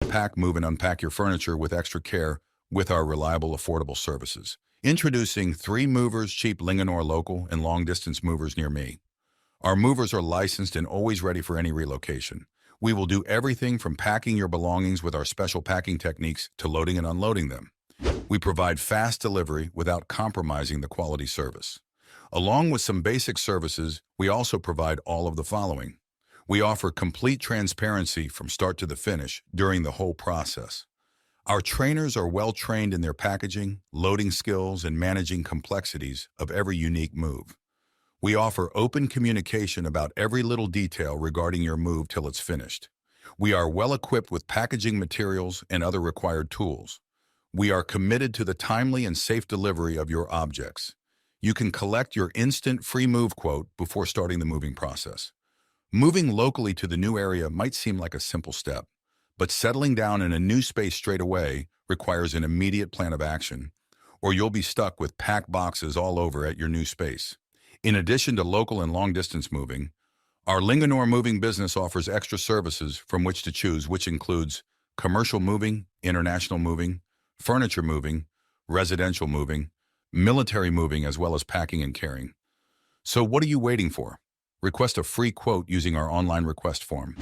pack, move, and unpack your furniture with extra care with our reliable, affordable services. Introducing 3 movers, cheap Linganore local and long-distance movers near me. Our movers are licensed and always ready for any relocation. We will do everything from packing your belongings with our special packing techniques to loading and unloading them. We provide fast delivery without compromising the quality service. Along with some basic services, we also provide all of the following. We offer complete transparency from start to the finish during the whole process. Our trainers are well trained in their packaging, loading skills, and managing complexities of every unique move. We offer open communication about every little detail regarding your move till it's finished. We are well equipped with packaging materials and other required tools. We are committed to the timely and safe delivery of your objects. You can collect your instant free move quote before starting the moving process. Moving locally to the new area might seem like a simple step, but settling down in a new space straight away requires an immediate plan of action, or you'll be stuck with packed boxes all over at your new space. In addition to local and long-distance moving, our Linganore moving business offers extra services from which to choose, which includes commercial moving, international moving, furniture moving, residential moving, military moving, as well as packing and carrying. So what are you waiting for? Request a free quote using our online request form.